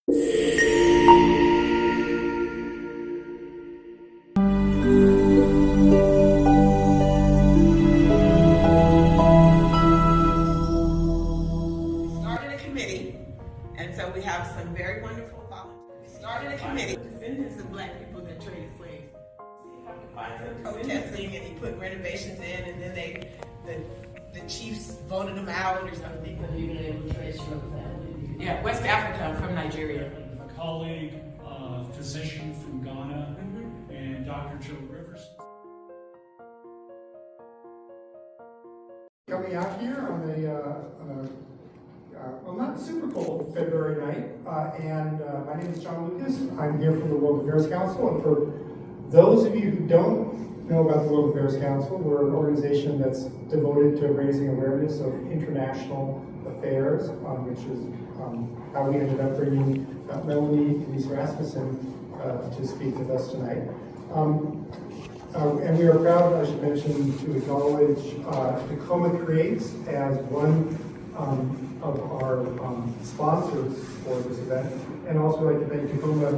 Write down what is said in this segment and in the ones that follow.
Started a committee, and so we have some very wonderful volunteers. Started a committee. Descendants of black people that traded slaves. See if I can find some protesting, and he put renovations in, and then the chiefs voted them out or something. Yeah, West Africa. I'm from Nigeria. A colleague, physician from Ghana, and Dr. Joe Rivers. Coming out here on well, not super cold February night, and my name is John Lucas. I'm here from the World Affairs Council, and for those of you who don't know about the World Affairs Council, we're an organization that's devoted to raising awareness of international affairs, which is how we ended up bringing Melannie Denise Cunningham to speak with us tonight. And we are proud, I should mention, to acknowledge Tacoma Creates as one of our sponsors for this event, and also like to thank Tacoma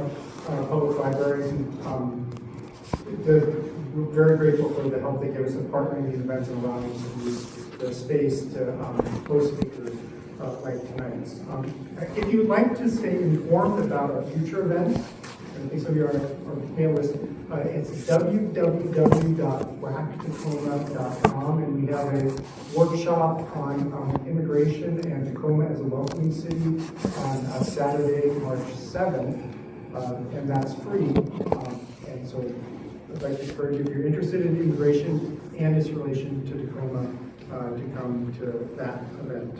Public Library. We're very grateful for the help they give us in partnering these events and allowing us to use the space to host speakers like tonight's. If you would like to stay informed about our future events, I think some of you are on our mail list, it's www.wacttacoma.com, and we have a workshop on immigration and Tacoma as a welcoming city on Saturday, March 7th, and that's free. And so I'd like to encourage you, if you're interested in immigration and its relation to Tacoma, to come to that event.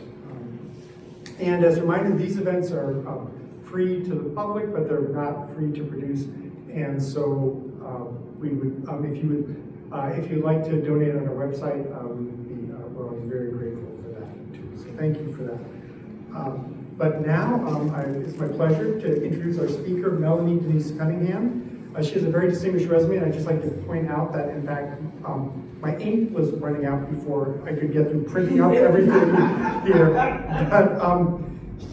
And as a reminder, these events are free to the public, but they're not free to produce. And so we would, if you'd like to donate on our website, we're always very grateful for that too. So thank you for that. But now it's my pleasure to introduce our speaker, Melannie Denise Cunningham. She has a very distinguished resume, and I'd just like to point out that, in fact, my ink was running out before I could get through printing up everything here.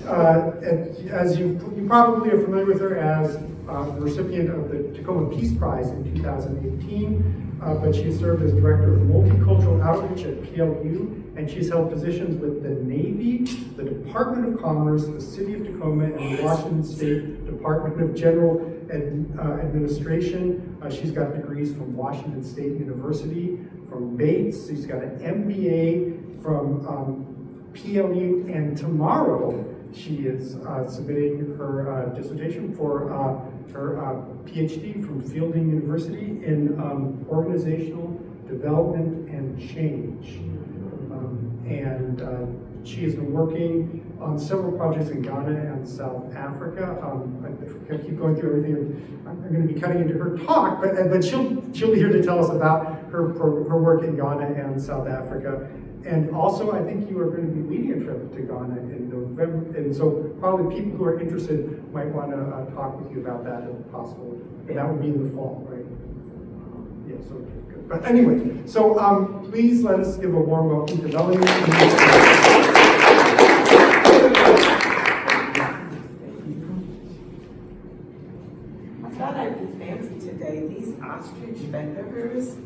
But as you probably are familiar with her as the recipient of the Tacoma Peace Prize in 2018, but she served as Director of Multicultural Outreach at PLU, and she's held positions with the Navy, the Department of Commerce, the City of Tacoma, and the Washington State Department of General Administration. She's got degrees from Washington State University, from Bates. She's got an MBA from PLU, and tomorrow she is submitting her dissertation for her PhD from Fielding University in organizational development and change. She has been working on several projects in Ghana and South Africa. I keep going through everything. I'm going to be cutting into her talk, but she'll be here to tell us about her work in Ghana and South Africa. And also, I think you are going to be leading a trip to Ghana in November, and so probably people who are interested might want to talk with you about that if possible. And that would be in the fall, right? Yes, okay, good. But anyway, so please let us give a warm welcome to Melannie. I thought I'd be fancy today. These ostrich feathers,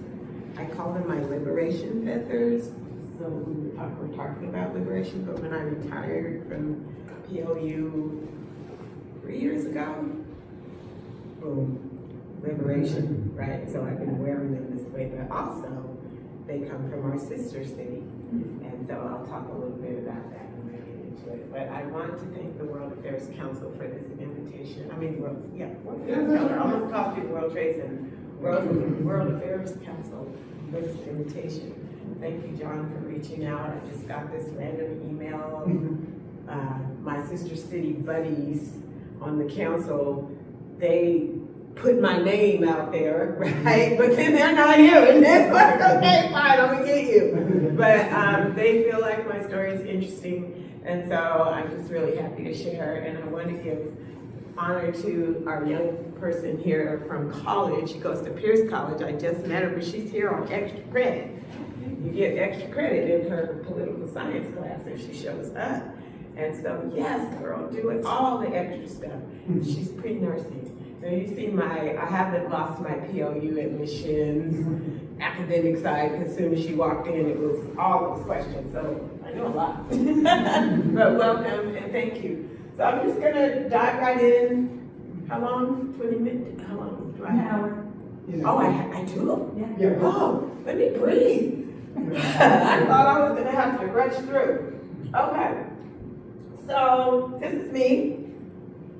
I call them my liberation feathers. So we're talking about liberation, but when I retired from PLU 3 years ago, boom, liberation, right? So I've been wearing them this way, but also they come from our sister city. And so I'll talk a little bit about that when I get into it. But I want to thank the World Affairs Council for this invitation. I mean, World Affairs Council, I almost called you World Trade Center. World Affairs Council for this invitation. Thank you, John, for reaching out. I just got this random email. My sister city buddies on the council, they put my name out there, right? But then they're not here, and that's like, okay, fine, I'm gonna get you. But they feel like my story is interesting, and so I'm just really happy to share. And I want to give honor to our young person here from college. She goes to Pierce College. I just met her, but she's here on extra credit. You get extra credit in her political science class if she shows up. And so, yes, girl, doing all the extra stuff. She's pre-nursing. So you see I haven't lost my POU admissions, academic side, because as soon as she walked in, it was all those questions. So I know a lot. But welcome and thank you. So I'm just gonna dive right in. How long? 20 minutes? How long do I have? Oh, I do? Yeah. Oh, let me breathe. I thought I was gonna have to rush through. Okay. So this is me.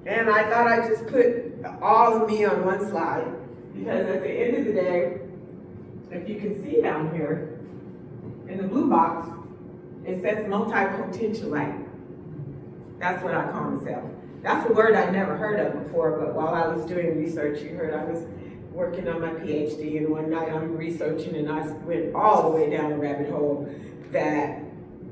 And I thought I'd just put all of me on one slide, because at the end of the day, if you can see down here, in the blue box, it says multi-potentialite. That's what I call myself. That's a word I'd never heard of before, but while I was doing research, you heard I was working on my PhD, and one night I'm researching and I went all the way down a rabbit hole that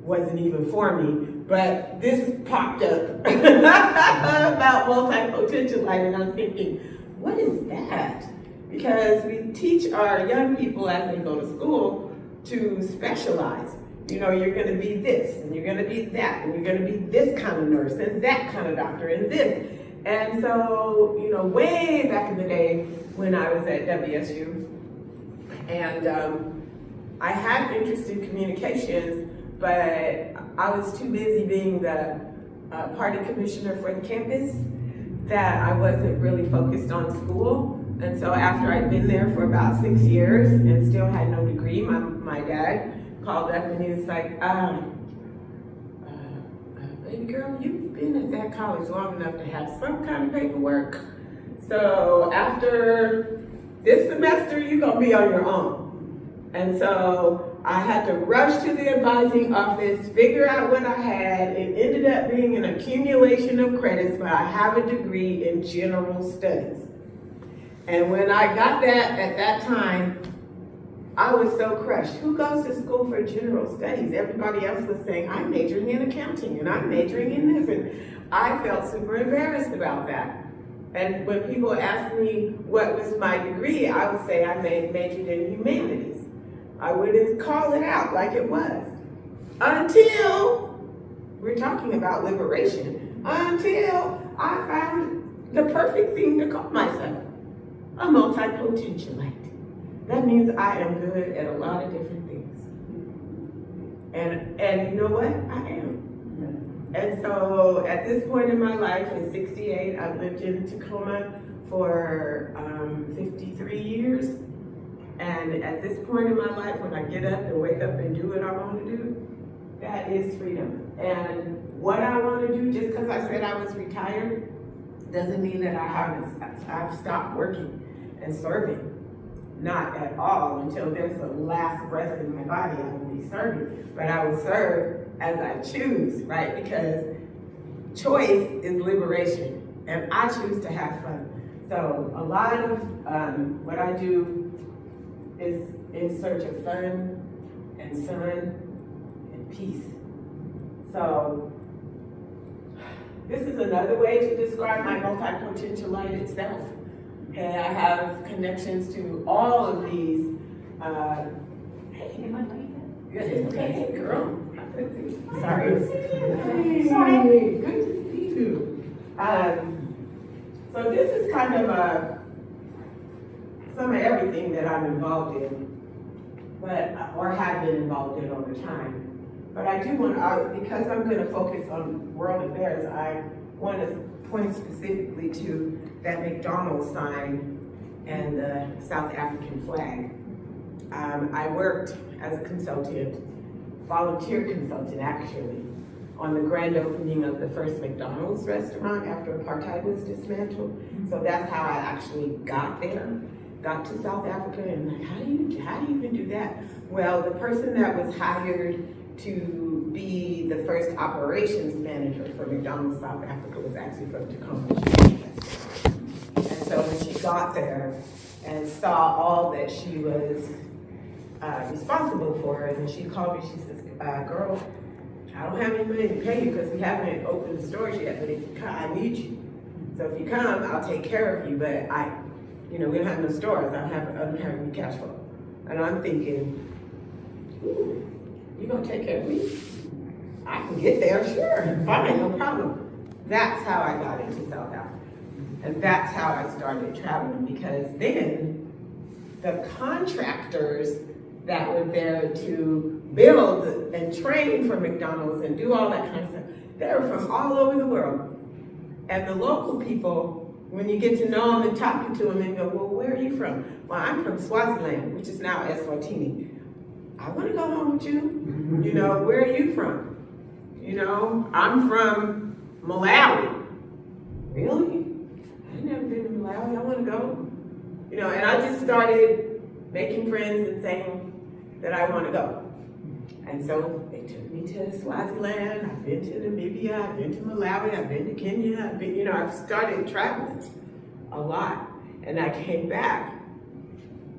wasn't even for me, but this popped up about multi-potentialite, and I'm thinking, what is that? Because we teach our young people as they go to school to specialize. You know, you're gonna be this, and you're gonna be that, and you're gonna be this kind of nurse, and that kind of doctor, and this. And so, you know, way back in the day when I was at WSU, and I had interest in communications, but I was too busy being the party commissioner for the campus that I wasn't really focused on school. And so after I'd been there for about 6 years and still had no degree, my dad called up and he was like, baby girl, you've been at that college long enough to have some kind of paperwork. So after this semester, you're gonna be on your own. And so I had to rush to the advising office, figure out what I had. It ended up being an accumulation of credits, but I have a degree in general studies. And when I got that at that time, I was so crushed. Who goes to school for general studies? Everybody else was saying, I'm majoring in accounting and I'm majoring in this. And I felt super embarrassed about that. And when people asked me what was my degree, I would say I majored in humanities. I wouldn't call it out like it was. Until we're talking about liberation. Until I found the perfect thing to call myself, a multi-potentialite. That means I am good at a lot of different things. And you know what? I am. And so at this point in my life, in 68, I've lived in Tacoma for 53 years. And at this point in my life, when I get up and wake up and do what I want to do, that is freedom. And what I want to do, just because I said I was retired, doesn't mean that I've stopped working and serving. Not at all. Until there's the last breath in my body, I will be serving. But I will serve as I choose, right? Because choice is liberation, and I choose to have fun. So a lot of what I do is in search of fun and sun and peace. So this is another way to describe my multi-potentialite itself. And I have connections to all of these. Hey, girl. Sorry. Sorry. Good to see you. So this is kind of some of everything that I'm involved in, or have been involved in over time. But I do want, because I'm going to focus on world affairs, I want to point specifically to that McDonald's sign and the South African flag. I worked as a consultant, volunteer consultant actually, on the grand opening of the first McDonald's restaurant after apartheid was dismantled. So that's how I actually got there, got to South Africa, and like, how do you even do that? Well, the person that was hired to be the first operations manager for McDonald's South Africa was actually from Tacoma. And so when she got there and saw all that she was responsible for, and then she called me, she says, girl, I don't have any money to pay you because we haven't opened the stores yet, but if you come, I need you. So if you come, I'll take care of you, but we don't have no stores, I don't have any cash flow. And I'm thinking, ooh, you gonna take care of me? I can get there, sure, fine, no problem. That's how I got into South Africa. And that's how I started traveling, because then the contractors that were there to build and train for McDonald's and do all that kind of stuff, they were from all over the world. And the local people, when you get to know them and talking to them and go, well, where are you from? Well, I'm from Swaziland, which is now Eswatini. I want to go home with you. You know, where are you from? You know, I'm from Malawi. Really? I've never been to Malawi, I want to go. You know, and I just started making friends and saying that I want to go. And so they took me to Swaziland, I've been to Namibia, I've been to Malawi, I've been to Kenya, I've been, you know, I've started traveling a lot. And I came back,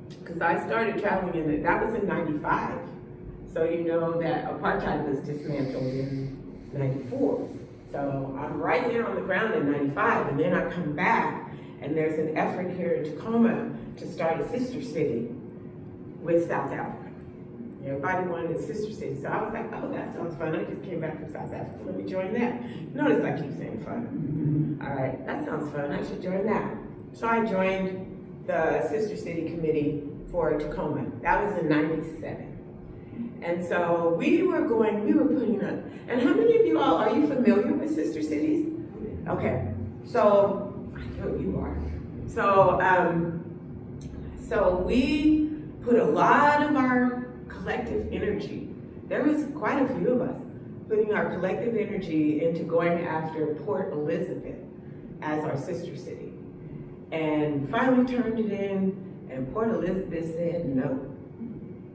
because I started traveling that was in 95. So you know that apartheid was dismantled in 94. So I'm right there on the ground in 95, and then I come back, and there's an effort here in Tacoma to start a sister city with South Africa. Everybody wanted a sister city, so I was like, oh, that sounds fun. I just came back from South Africa, let me join that. Notice I keep saying fun. All right, that sounds fun, I should join that. So I joined the Sister City Committee for Tacoma. That was in 97. And so we were putting up, and how many of you all, are you familiar with sister cities? Okay, so, I know you are. So, so we put a lot of our collective energy, there was quite a few of us, putting our collective energy into going after Port Elizabeth as our sister city. And finally turned it in, and Port Elizabeth said no.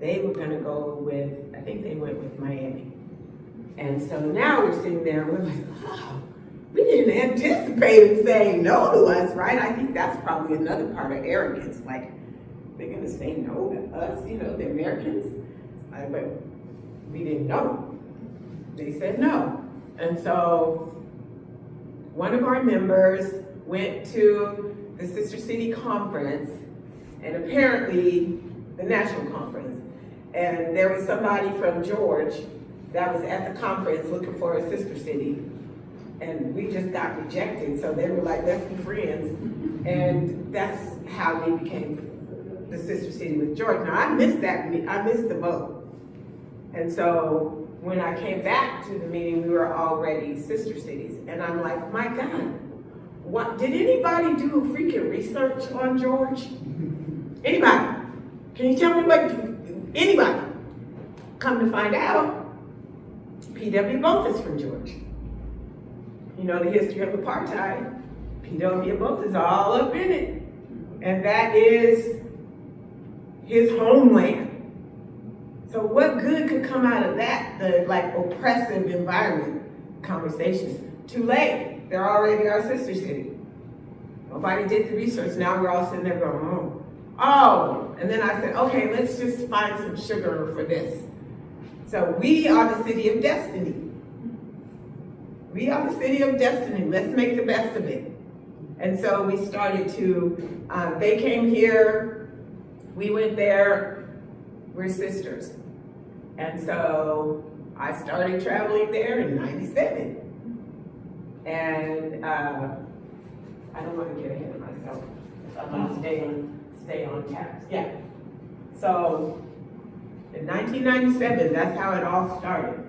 They were gonna go with, I think they went with Miami. And so now we're sitting there, we're like, oh, we didn't anticipate them saying no to us, right? I think that's probably another part of arrogance, like, they're gonna say no to us, you know, the Americans. But we didn't know. They said no. And so one of our members went to the Sister City Conference, and apparently the national conference. And there was somebody from George that was at the conference looking for a sister city. And we just got rejected, so they were like, let's be friends. And that's how we became the sister city with George. Now I missed the vote. And so when I came back to the meeting, we were already sister cities. And I'm like, my God, what, did anybody do freaking research on George? Anybody? Can you tell me what, anybody? Come to find out, P.W. Both is from George. You know the history of apartheid. P.W. Both is all up in it. And that is his homeland. So what good could come out of that, the like oppressive environment conversation? Too late, they're already our sister city. Nobody did the research, now we're all sitting there going, oh. And then I said, okay, let's just find some sugar for this. So we are the city of destiny. We are the city of destiny, let's make the best of it. And so we started to, they came here, we went there, we're sisters. And so I started traveling there in 97. And I don't want to get ahead of myself. I'm gonna stay on task. Yeah. So in 1997, that's how it all started.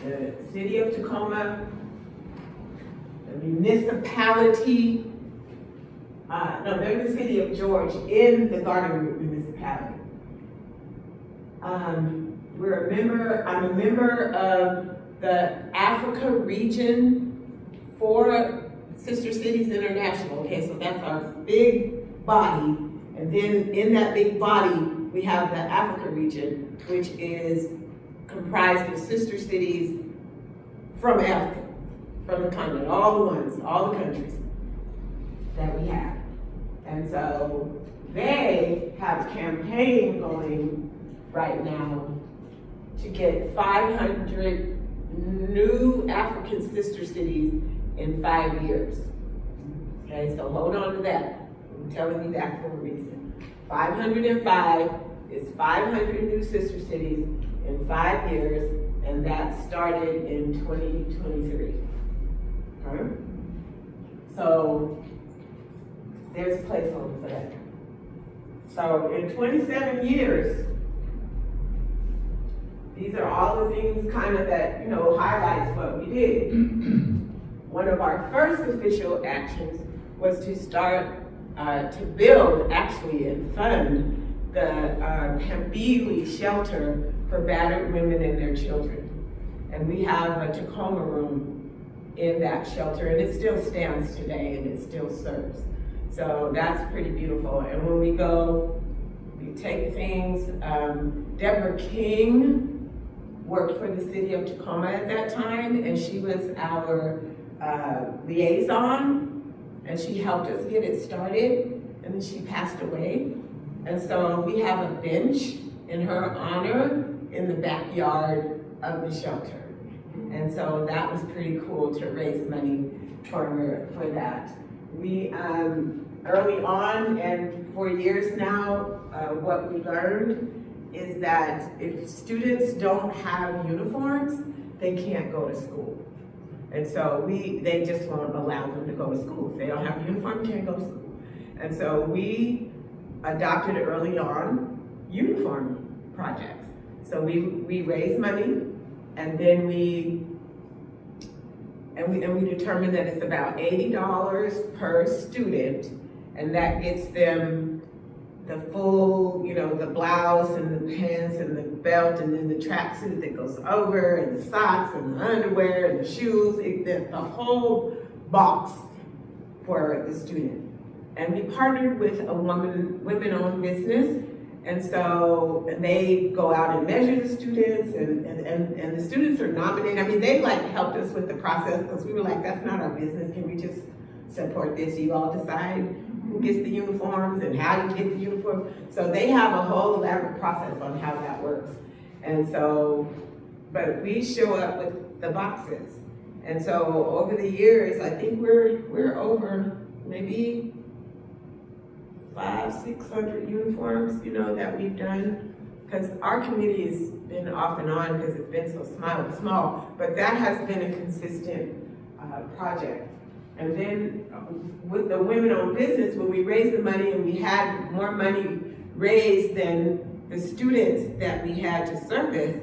The city of Tacoma, the municipality, they're the city of George in the Garden Route Municipality. I'm a member of the Africa region for Sister Cities International. Okay, so that's our big body. And then in that big body, we have the Africa region, which is comprised of sister cities from Africa, from the continent, all the countries that we have. And so they have a campaign going right now to get 500 new African sister cities in 5 years. Okay, so hold on to that. I'm telling you that for a reason. 505 is 500 new sister cities in 5 years, and that started in 2023. Okay? So there's a placeholder for that. So in 27 years, these are all the things kind of that, you know, highlights what we did. One of our first official actions was to start to build, actually, and fund the Pambili shelter for battered women and their children. And we have a Tacoma room in that shelter, and it still stands today, and it still serves. So that's pretty beautiful. And when we go, we take things. Deborah King worked for the city of Tacoma at that time, and she was our liaison, and she helped us get it started, and then she passed away. And so we have a bench in her honor in the backyard of the shelter. And so that was pretty cool to raise money for that. We, early on, and for years now, what we learned is that if students don't have uniforms, they can't go to school. And so they just won't allow them to go to school. If they don't have a uniform, they can't go to school. And so we adopted early on uniform projects. So we raised money, and then we determined that it's about $80 per student, and that gets them the full, you know, the blouse and the pants and the belt, and then the tracksuit that goes over, and the socks and the underwear and the shoes, the whole box for the student. And we partnered with a women-owned business, and so they go out and measure the students, and the students are nominated. I mean, they like helped us with the process, because we were like, that's not our business. Can we just support this? You all decide who gets the uniforms and how you get the uniforms. So they have a whole elaborate process on how that works. And so, but we show up with the boxes. And so over the years, I think we're over maybe 500-600 uniforms, you know, that we've done. Because our committee has been off and on because it's been so small, but that has been a consistent project. And then with the women-owned business, when we raised the money and we had more money raised than the students that we had to service,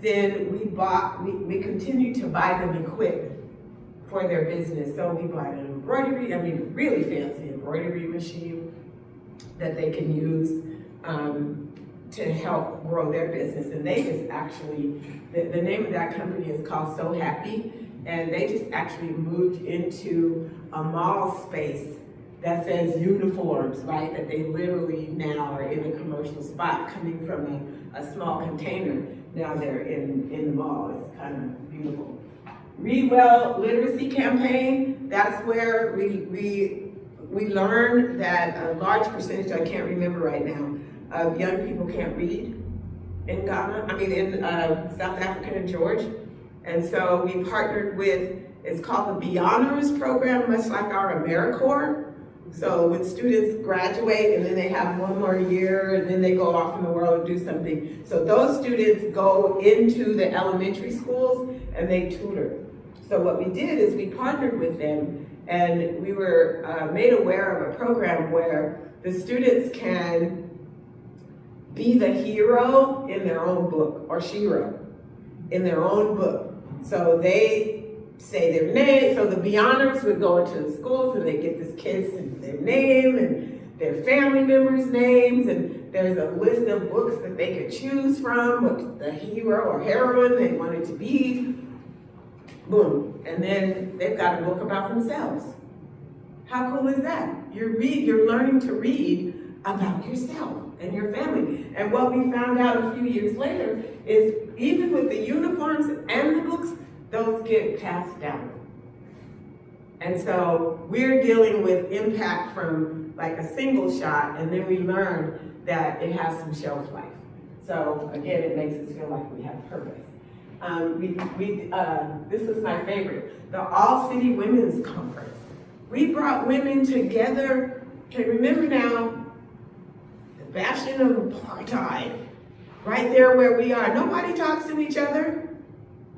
then we continued to buy them equipment for their business. So we bought an embroidery, I mean, really fancy embroidery machine that they can use to help grow their business. And they just actually, the name of that company is called So Happy, and they just actually moved into a mall space that says uniforms, right? That they literally now are in a commercial spot coming from a small container. Now they're in the mall. It's kind of beautiful. Read Well literacy campaign, that's where we learned that a large percentage, I can't remember right now, of young people can't read in Ghana, in South Africa and George. And so we partnered with, it's called the Be Honors program, much like our AmeriCorps. So when students graduate and then they have one more year and then they go off in the world and do something. So those students go into the elementary schools and they tutor. So what we did is we partnered with them, and we were made aware of a program where the students can be the hero in their own book, or shero in their own book. So they say their name, so the Be Honors would go into the schools and they get this kids their name and their family members' names, and there's a list of books that they could choose from, what the hero or heroine they wanted to be. Boom, and then they've got a book about themselves. How cool is that? You're learning to read about yourself and your family. And what we found out a few years later is even with the uniforms and the books, those get passed down. And so we're dealing with impact from like a single shot, and then we learn that it has some shelf life. So again, it makes us feel like we have purpose. This is my favorite, the All City Women's Conference. We brought women together. Okay, remember now, the bastion of apartheid, right there where we are. Nobody talks to each other.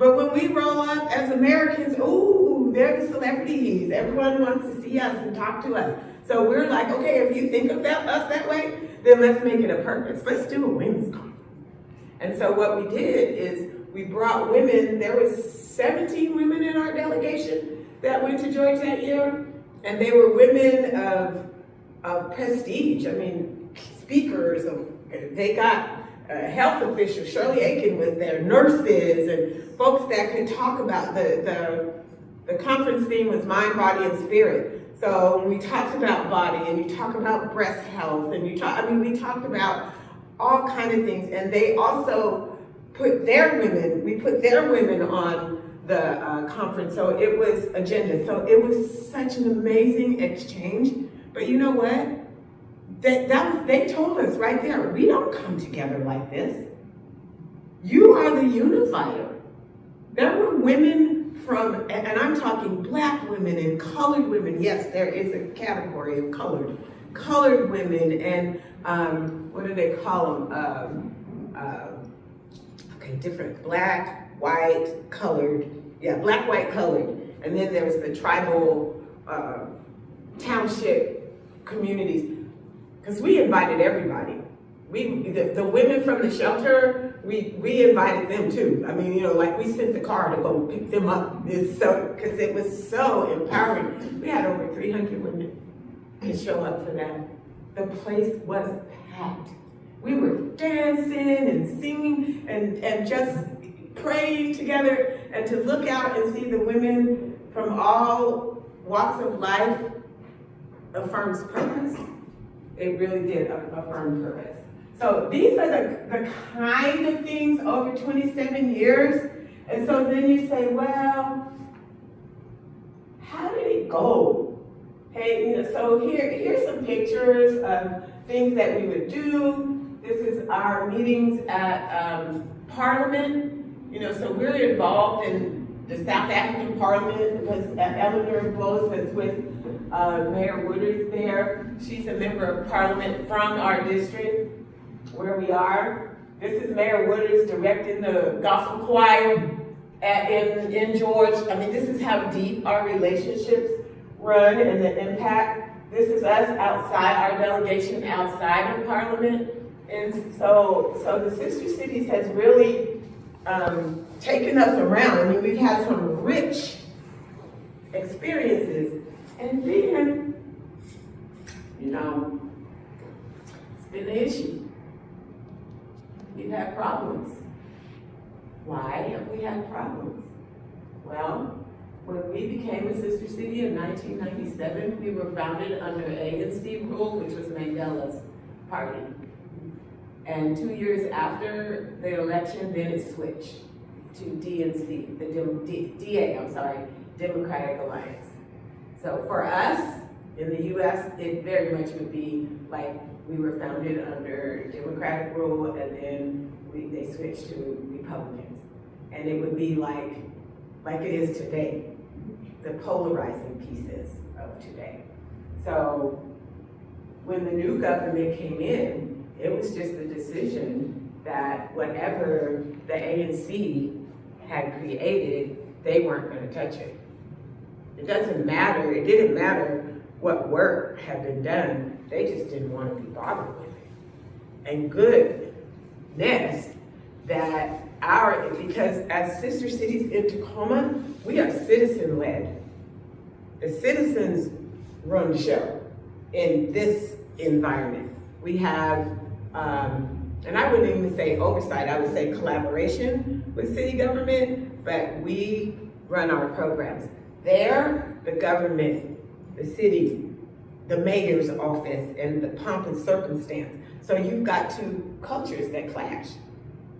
But when we roll up as Americans, ooh, they're the celebrities. Everyone wants to see us and talk to us. So we're like, okay, if you think of us that way, then let's make it a purpose. Let's do a women's conference. And so what we did is we brought women. There was 17 women in our delegation that went to Georgia that year, and they were women of prestige. I mean, speakers. They got health officials. Shirley Aiken was there, nurses, and folks that could talk about the conference theme was mind, body, and spirit. So when we talked about body, and you talk about breast health, and we talked about all kind of things, and they also put their women on the conference. So it was agenda. So it was such an amazing exchange. But you know what? They told us right there, we don't come together like this. You are the unifier. There were women from, and I'm talking Black women and colored women. Yes, there is a category of colored women, and what do they call them? Different, Black, white, colored. Yeah, Black, white, colored. And then there's the tribal township communities. Because we invited everybody. The women from the shelter, we invited them too. I mean, like we sent the car to go pick them up. Because it was so empowering. We had over 300 women to show up for that. The place was packed. We were dancing and singing and just praying together, and to look out and see the women from all walks of life affirms purpose. It really did affirm purpose. So these are the kind of things over 27 years. And so then you say, well, how did it go? Hey, so here's some pictures of things that we would do. This is our meetings at Parliament. So we're involved in the South African Parliament because Eleanor Bose was with Mayor Woodard there. She's a member of Parliament from our district where we are. This is Mayor Woodard's directing the gospel choir in George. I mean, this is how deep our relationships run and the impact. This is us outside, our delegation outside of Parliament. And so the Sister Cities has really taken us around. I mean, we've had some rich experiences. And then, it's been an issue. We've had problems. Why have we had problems? Well, when we became a sister city in 1997, we were founded under ANC rule, which was Mandela's party. And 2 years after the election, then it switched to DNC, Democratic Alliance. So for us, in the US, it very much would be like we were founded under Democratic rule, and then they switched to Republicans. And it would be like it is today, the polarizing pieces of today. So when the new government came in, it was just a decision that whatever the ANC had created, they weren't going to touch it. It didn't matter what work had been done, they just didn't want to be bothered with it. And goodness that because as sister cities in Tacoma, we are citizen-led. The citizens run the show in this environment. We have, and I wouldn't even say oversight, I would say collaboration with city government, but we run our programs. There, the government, the city, the mayor's office, and the pomp and circumstance. So you've got two cultures that clash.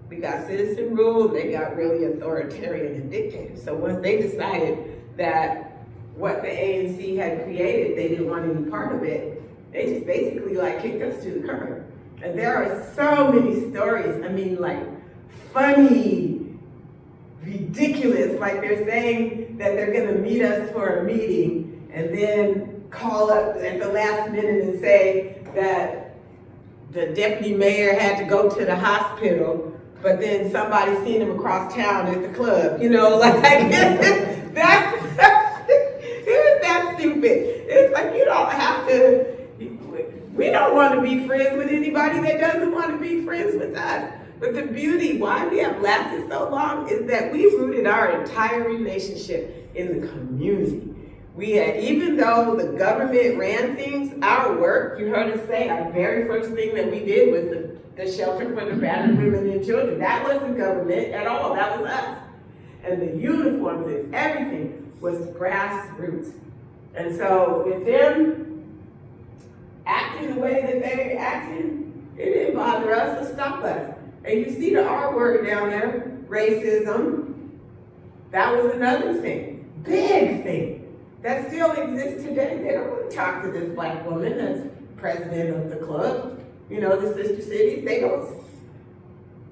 We got citizen rule, they got really authoritarian and dictative. So once they decided that what the ANC had created, they didn't want any part of it, they just basically kicked us to the curb. And there are so many stories, funny, ridiculous, they're saying that they're gonna meet us for a meeting and then call up at the last minute and say that the deputy mayor had to go to the hospital but then somebody seen him across town at the club, you know, like, that's, it's that stupid. It's like, you don't have to, we don't want to be friends with anybody that doesn't want to be friends with us. But the beauty, why we have lasted so long, is that we rooted our entire relationship in the community. We had, even though the government ran things, our work, you heard us say, our very first thing that we did was the shelter for the battered women and children. That wasn't government at all, that was us. And the uniforms and everything was grassroots. And so with them acting the way that they acting, it didn't bother us or stop us. And you see the R word down there, racism. That was another thing, big thing, that still exists today. They don't want to talk to this black woman that's president of the club, you know, the sister cities. They don't.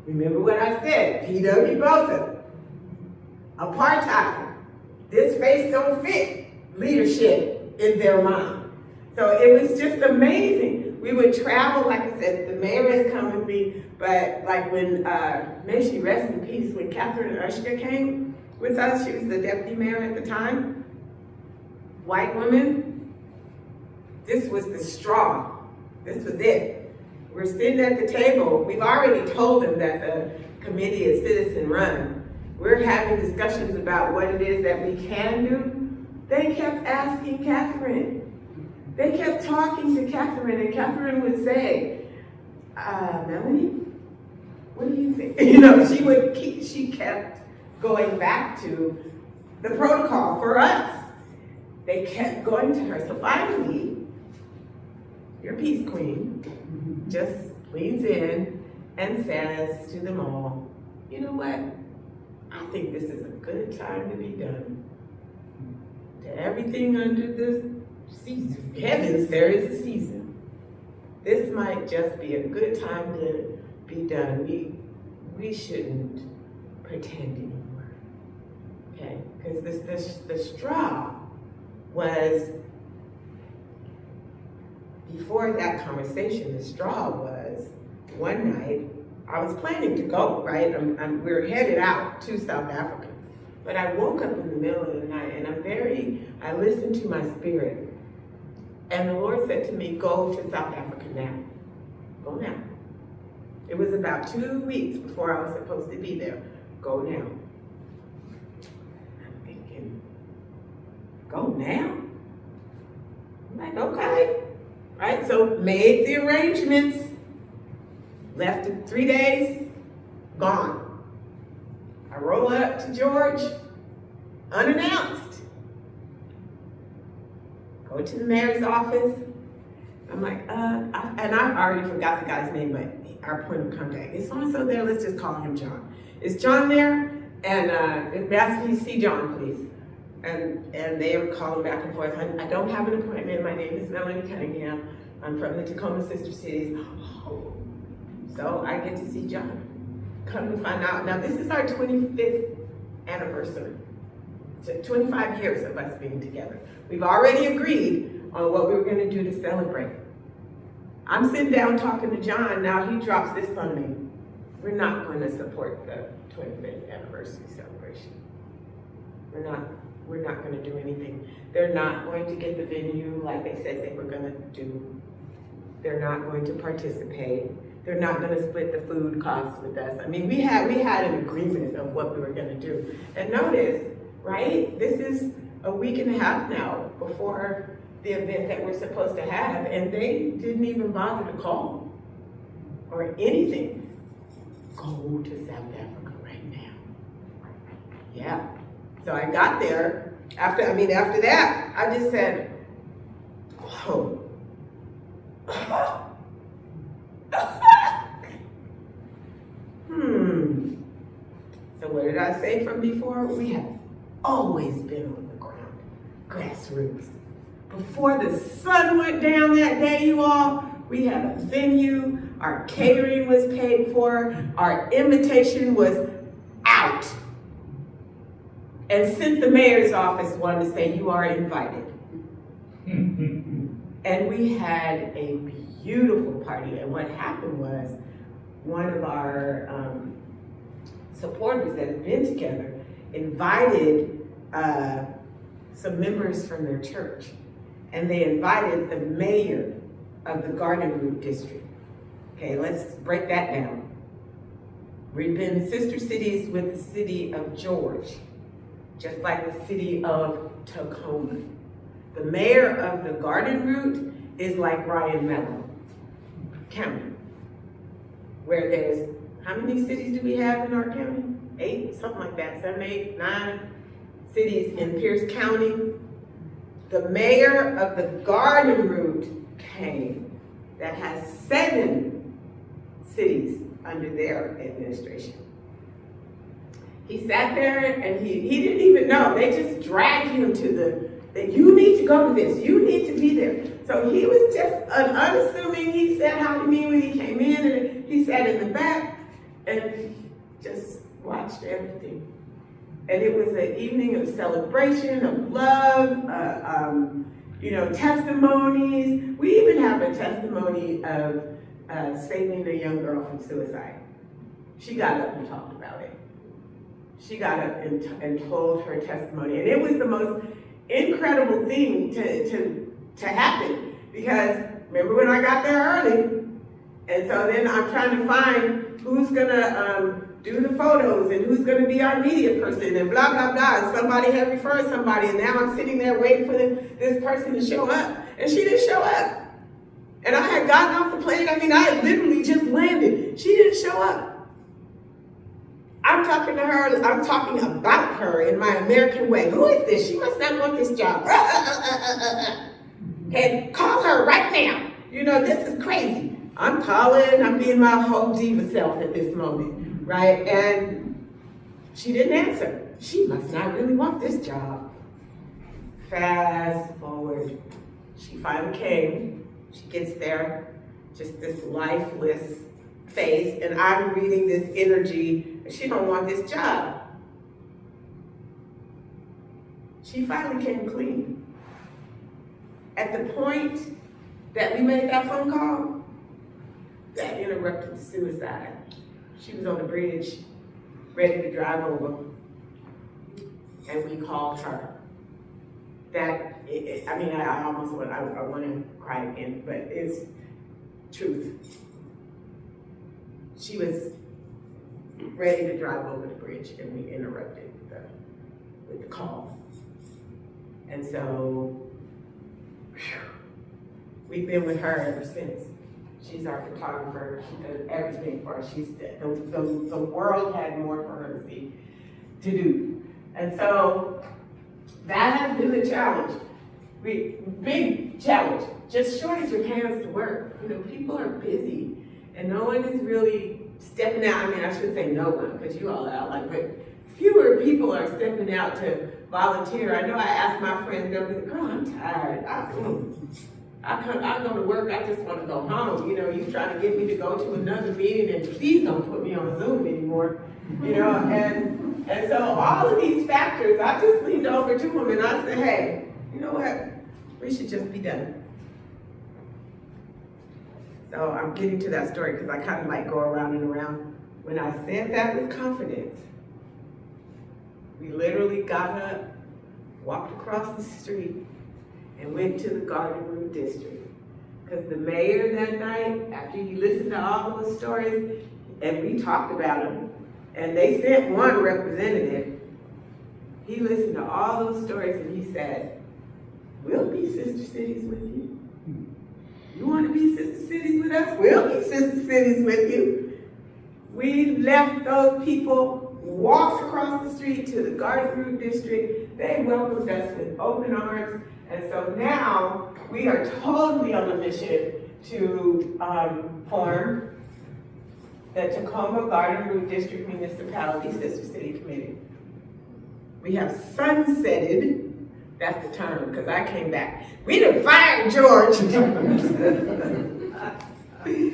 Remember what I said, P.W. Bosa, apartheid. This face don't fit leadership in their mind. So it was just amazing. We would travel, like I said, the mayor has come with me, but like when, may she rest in peace, when Catherine Ushka came with us, she was the deputy mayor at the time, white woman, this was the straw. This was it. We're sitting at the table. We've already told them that the committee is citizen run. We're having discussions about what it is that we can do. They kept asking Catherine. They kept talking to Catherine, and Catherine would say, Melanie, what do you think? You know, she kept going back to the protocol for us. They kept going to her. So finally, your peace queen just leans in and says to them all, you know what? I think this is a good time to be done. To everything under this season, heavens, there is a season. This might just be a good time to be done. We shouldn't pretend anymore, okay? Because the straw was, before that conversation, the straw was, one night, I was planning to go, right? we were headed out to South Africa. But I woke up in the middle of the night and I listened to my spirit. And the Lord said to me, go to South Africa now. Go now. It was about 2 weeks before I was supposed to be there. Go now. I'm thinking, go now? I'm like, okay. Right, so made the arrangements. Left in 3 days, gone. I roll up to George, unannounced. Go to the mayor's office. I'm like, and I already forgot the guy's name, but our point of contact. Is so-and-so there? Let's just call him John. Is John there? And ask me to see John, please. And they were calling back and forth. I don't have an appointment. My name is Melannie Cunningham. I'm from the Tacoma Sister Cities. Oh. So I get to see John. Come to find out, now this is our 25th anniversary. So 25 years of us being together. We've already agreed on what we were gonna do to celebrate. I'm sitting down talking to John, now he drops this on me. We're not gonna support the 25th anniversary celebration. We're not gonna do anything. They're not going to get the venue like they said they were gonna do. They're not going to participate. They're not gonna split the food costs with us. I mean, we had an agreement of what we were gonna do. And notice, right, this is a week and a half now before the event that we're supposed to have, and they didn't even bother to call or anything. Go to South Africa right now. Yeah. So I got there. After that, I just said, whoa. So what did I say from before? We have always been on the ground, grassroots. Before the sun went down that day, you all, we had a venue, our catering was paid for, our invitation was out. And since the mayor's office wanted to say, you are invited. And we had a beautiful party. And what happened was, one of our supporters that have been together invited some members from their church, and they invited the mayor of the Garden Route District. Okay, let's break that down. We've been sister cities with the city of George, just like the city of Tacoma. The mayor of the Garden Route is like Ryan Mello County, where there's, how many cities do we have in our county? 8, something like that, 7, 8, 9 cities in Pierce County. The mayor of the Garden Route came, that has 7 cities under their administration. He sat there and he didn't even know. They just dragged him to that you need to go to this, you need to be there. So he was just an unassuming, he said how to me when he came in, and he sat in the back and just watched everything. And it was an evening of celebration, of love, testimonies. We even have a testimony of saving a young girl from suicide. She got up and talked about it. She got up and told her testimony. And it was the most incredible thing to happen, because remember when I got there early, and so then I'm trying to find who's gonna do the photos and who's gonna be our media person and blah, blah, blah. And somebody had referred somebody, and now I'm sitting there waiting for this person to show up, and she didn't show up. And I had gotten off the plane, I had literally just landed. She didn't show up. I'm talking to her, I'm talking about her in my American way. Who is this? She must not want this job. And call her right now. This is crazy. I'm calling, I'm being my whole diva self at this moment, right? And she didn't answer. She must not really want this job. Fast forward, she finally came. She gets there, just this lifeless face, and I'm reading this energy. She don't want this job. She finally came clean. At the point that we made that phone call, that interrupted the suicide. She was on the bridge, ready to drive over, and we called her. I almost want to cry again, but it's truth. She was ready to drive over the bridge, and we interrupted with the call. And so, we've been with her ever since. She's our photographer. She does everything for us. The world had more for her to do. And so, that has been the challenge. Big challenge. Just shortage of hands to work. People are busy, and no one is really stepping out. I shouldn't say no one, because you all are out, but fewer people are stepping out to volunteer. I know I asked my friends, they'll be like, girl, I'm tired. I go to work, I just want to go home. You trying to get me to go to another meeting, and please don't put me on Zoom anymore. And so all of these factors, I just leaned over to them and I said, hey, you know what? We should just be done. So I'm getting to that story because I kind of go around and around. When I said that with confidence, we literally got up, walked across the street, and went to the Garden Route District. Because the mayor that night, after he listened to all those stories, and we talked about them, and they sent one representative, he listened to all those stories and he said, we'll be sister cities with you. You want to be sister cities with us? We'll be sister cities with you. We left those people, walked across the street to the Garden Route District. They welcomed us with open arms. And so now we are totally on a mission to form the Tacoma Garden Route District Municipality Sister City Committee. We have sunsetted, that's the term, because I came back. We done fired George.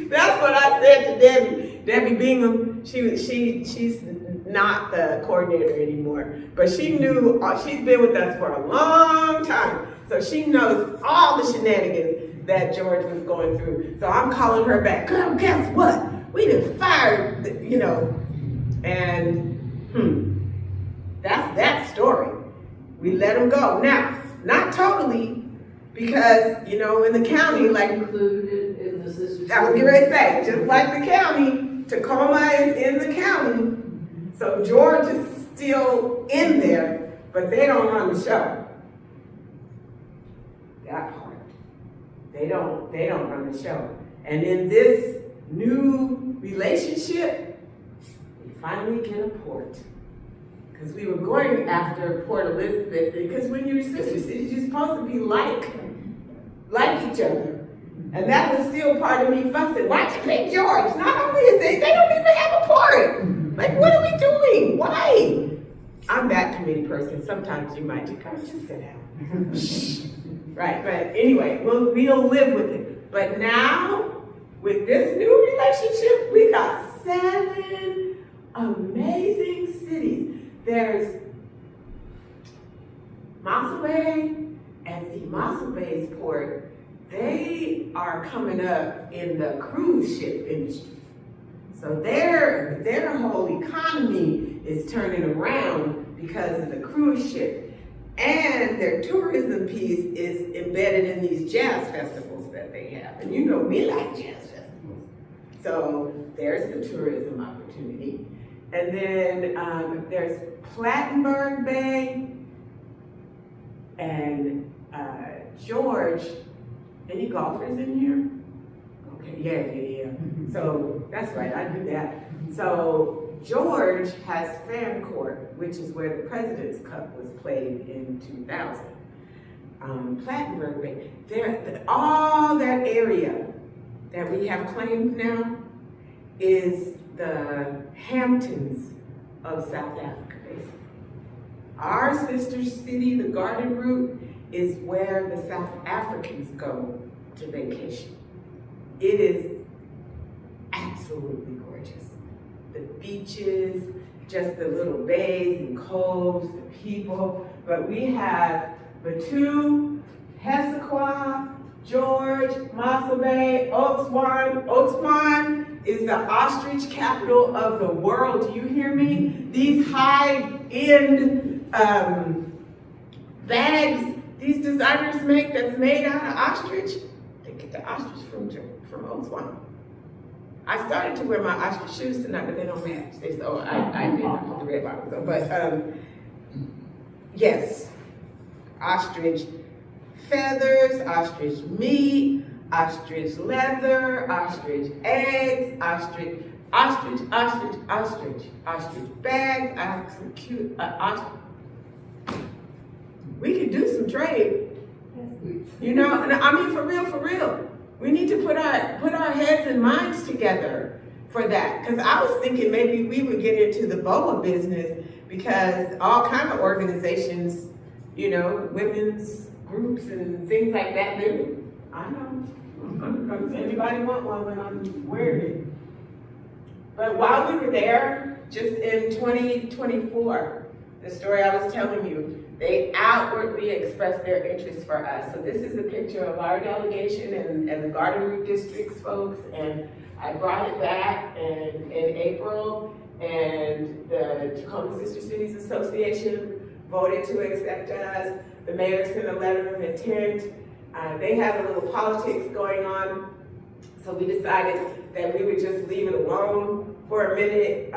That's what I said to Debbie. Debbie Bingham, she's not the coordinator anymore, but she knew, she's been with us for a long time, so she knows all the shenanigans that George was going through. So I'm calling her back, girl, guess what? We done fired, and That's that story. We let them go. Now, not totally, because, you know, in the county, like, Included in the sister. I was getting ready to say, just like the county, Tacoma is in the county, so George is still in there, but they don't run the show. That part. They don't run the show. And in this new relationship, we finally get a port. Because we were going after Port Elizabeth, because when you're sister cities, you're supposed to be like each other. And that was still part of me fussing. Why'd you pick George? Not only is they don't even have a port. Like, what are we doing? Why? I'm that committee person. Sometimes you might just sit down. Right, but anyway, we'll live with it. But now, with this new relationship, we got 7 amazing cities. There's Mossel Bay, and see, Mossel Bay's port, they are coming up in the cruise ship industry. So their whole economy is turning around because of the cruise ship. And their tourism piece is embedded in these jazz festivals that they have. And you know, we like jazz festivals. So there's the tourism opportunity. And then there's Plattenberg Bay and George. Any golfers in here? Okay, yeah. So that's right, I do that. So George has Fan Court, which is where the President's Cup was played in 2000. Plattenberg Bay, all that area that we have claimed now is the Hamptons of South Africa, basically. Our sister city, the Garden Route, is where the South Africans go to vacation. It is absolutely gorgeous. The beaches, just the little bays and coves, the people. But we have Batu, Hessequa, George, Mossel Bay, Oatswan. Oatswan is the ostrich capital of the world. Do you hear me? These high-end bags these designers make that's made out of ostrich, they get the ostrich from Oatswan. I started to wear my ostrich shoes tonight, but they don't match. So I didn't put the red bottoms on. But yes, ostrich feathers, ostrich meat, ostrich leather, ostrich eggs, ostrich bags, ostrich. We could do some trade. You know, and I mean, for real. We need to put our heads and minds together for that. Because I was thinking maybe we would get into the BOA business, because all kind of organizations, you know, women's groups and things like that do. I know. Does anybody want one when I'm wearing it? But while we were there, just in 2024, the story I was telling you, they outwardly expressed their interest for us. So this is a picture of our delegation and the Garden Route District's folks, and I brought it back in April, and the Tacoma Sister Cities Association voted to accept us. The mayor sent a letter of intent. They had a little politics going on, so we decided that we would just leave it alone for a minute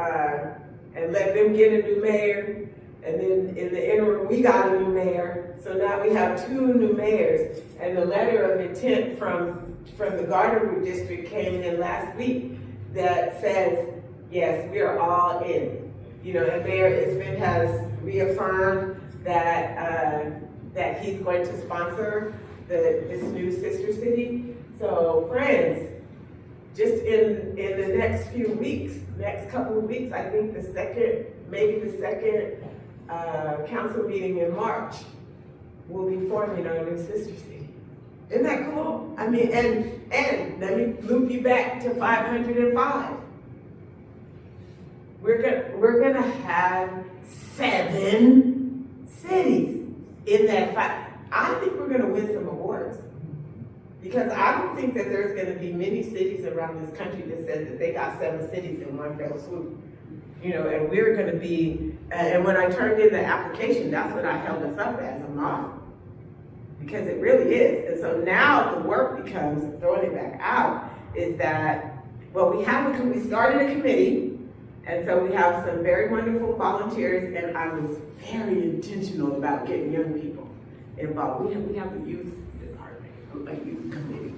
and let them get a new mayor. And then in the interim, we got a new mayor. So now we have 2 new mayors. And the letter of intent from the Garden Route District came in last week that says, yes, we are all in. You know, and Mayor Isbin has reaffirmed that he's going to sponsor this new sister city. So friends, just in the next few weeks, next couple of weeks, I think the second council meeting in March, we'll be forming our new sister city. Isn't that cool? I mean, and let me loop you back to 505. We're gonna have 7 cities in that 5. I think we're gonna win some awards, because I don't think that there's gonna be many cities around this country that says that they got 7 cities in one fell swoop. you know, and we're gonna be, and when I turned in the application, that's what I held us up as, a model. Because it really is. And so now the work becomes, throwing it back out, is that, well, we started a committee, and so we have some very wonderful volunteers, and I was very intentional about getting young people involved. We have a youth department, a youth committee.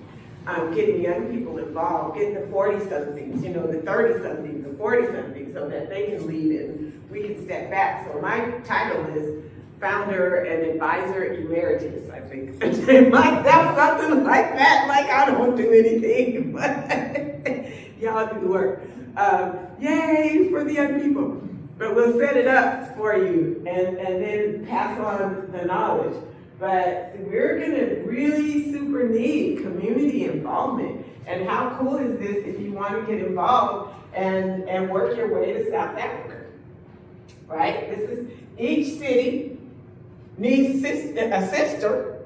Getting young people involved, getting the 40-somethings, you know, the 30-somethings, the 40-somethings, so that they can lead and we can step back. So my title is Founder and Advisor Emeritus, I think. That's something like that, like I don't do anything, but y'all do the work. Yay for the young people. But we'll set it up for you and then pass on the knowledge. But we're gonna really super need community involvement. And how cool is this if you want to get involved and work your way to South Africa, right? This is, each city needs a sister.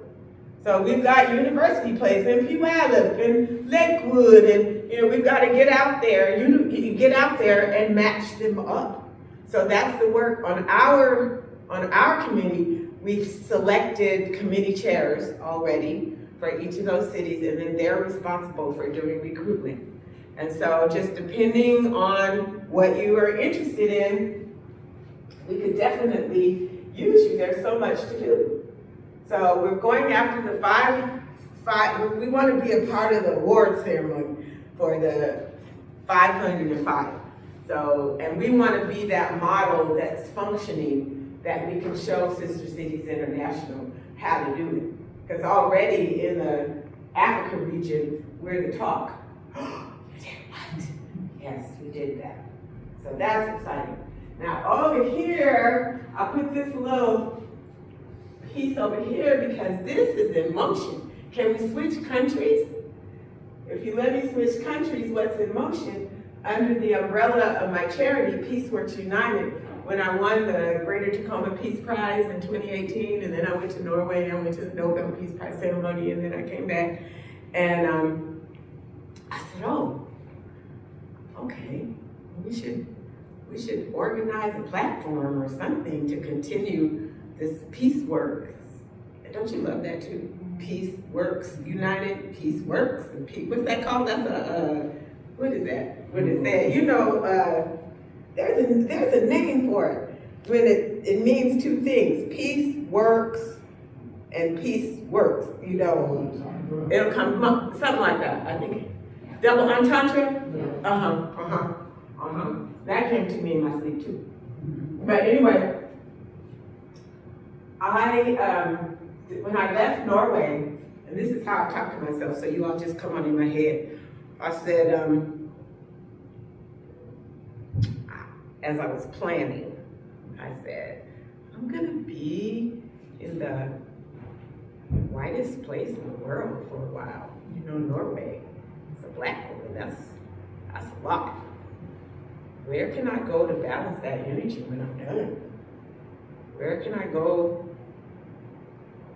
So we've got University Place and Puyallup and Lakewood, and you know, we've got to get out there. You get out there and match them up. So that's the work on our committee. We've selected committee chairs already for each of those cities, and then they're responsible for doing recruitment. And so just depending on what you are interested in, we could definitely use you. There's so much to do. So we're going after the five, we want to be a part of the award ceremony for the 505. So, and we want to be that model that's functioning, that we can show Sister Cities International how to do it. Because already in the Africa region, we're the talk. You did what? Yes, we did that. So that's exciting. Now over here, I put this little piece over here because this is in motion. Can we switch countries? If you let me switch countries, what's in motion? Under the umbrella of my charity, Peace Works United, when I won the Greater Tacoma Peace Prize in 2018, and then I went to Norway, and I went to the Nobel Peace Prize ceremony, and then I came back, and I said, oh, okay, we should organize a platform or something to continue this peace work. Don't you love that too? Peace Works United, Peace Works, and what's that called? That's what is that? What is that? You know, there's a name for it when it means two things: peace works and peace works. You know, it'll come something like that. I think double entendre. That came to me in my sleep too. But anyway, when I left Norway, and this is how I talk to myself, so you all just come on in my head. I said, as I was planning, I said, I'm gonna be in the whitest place in the world for a while. You know, Norway, it's a black woman, that's a lot. Where can I go to balance that energy when I'm done? Where can I go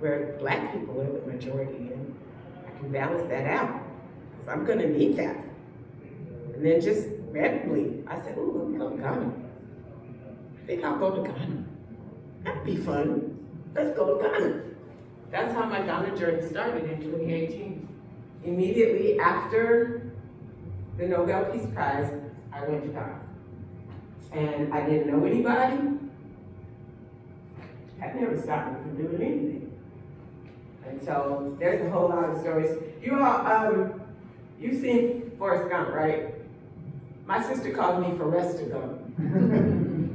where black people are the majority and I can balance that out? Because I'm gonna need that. And then just randomly, I said, ooh, let me go to Ghana. I think I'll go to Ghana. That'd be fun. Let's go to Ghana. That's how my Ghana journey started in 2018. Immediately after the Nobel Peace Prize, I went to Ghana. And I didn't know anybody. That never stopped me from doing anything. And so there's a whole lot of stories. You all, you've seen Forrest Gump, right? My sister calls me Forresta Gump.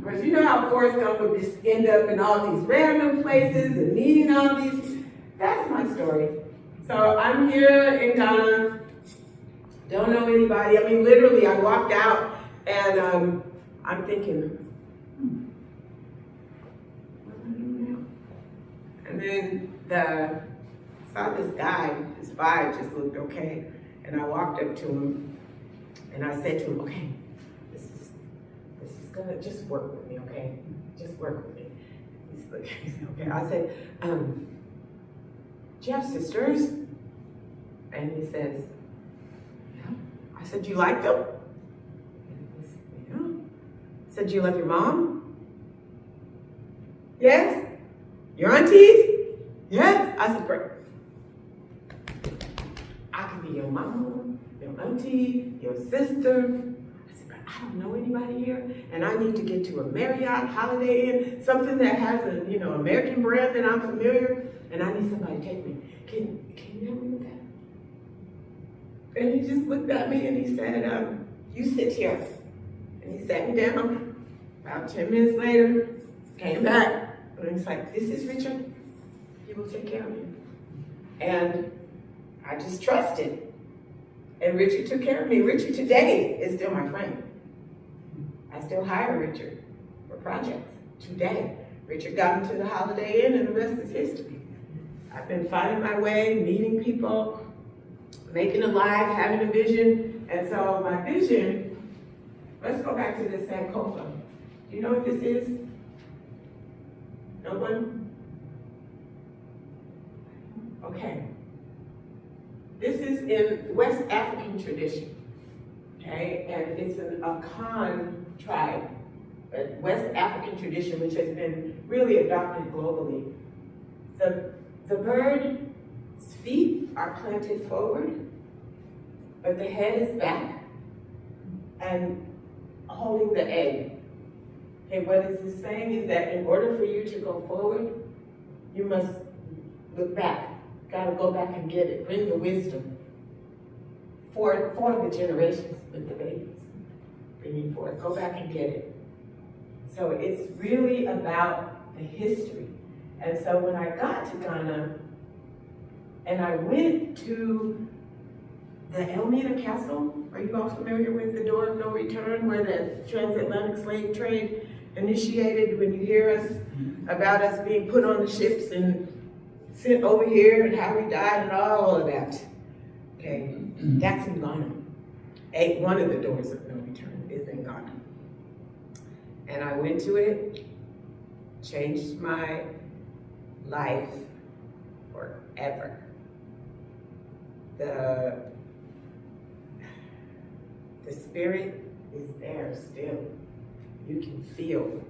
Because you know how Forrest Gump would just end up in all these random places and meeting all these. That's my story. So I'm here in Ghana, don't know anybody. I mean, literally, I walked out and I'm thinking, what am I doing now? And then saw this guy, his vibe just looked okay. And I walked up to him and I said to him, okay, this is gonna just work with me, okay? Just work with me. He's like, okay. I said, do you have sisters? And he says, yeah. I said, do you like them? And he said, yeah. I said, do you love your mom? Yes. Your aunties? Yes. I said, great. I can be your mom, your auntie, your sister. I said, but I don't know anybody here, and I need to get to a Marriott, Holiday Inn, something that has a American brand that I'm familiar, and I need somebody to take me. Can you help me with that? And he just looked at me and he said, you sit here. And he sat me down. About 10 minutes later, came back, and he's like, this is Richard. He will take care of you. And I just trusted. And Richard took care of me. Richard today is still my friend. I still hire Richard for projects today. Richard got into the Holiday Inn and the rest is history. I've been finding my way, meeting people, making a life, having a vision. And so my vision, let's go back to this SANKOFA. Do you know what this is? No one? Okay. This is in West African tradition, okay? And it's an Akan tribe, a West African tradition which has been really adopted globally. The bird's feet are planted forward, but the head is back and holding the egg. Okay, what is this saying is that in order for you to go forward, you must look back. Gotta go back and get it. Bring the wisdom for the generations with the babies. Bringing forth. Go back and get it. So it's really about the history. And so when I got to Ghana and I went to the Elmina Castle, are you all familiar with the door of no return where the transatlantic slave trade initiated? When you hear us about us being put on the ships and sent over here and how we died and all of that. Okay, that's in Ghana. One of the doors of no return is in Ghana. And I went to it, changed my life forever. The spirit is there still. You can feel.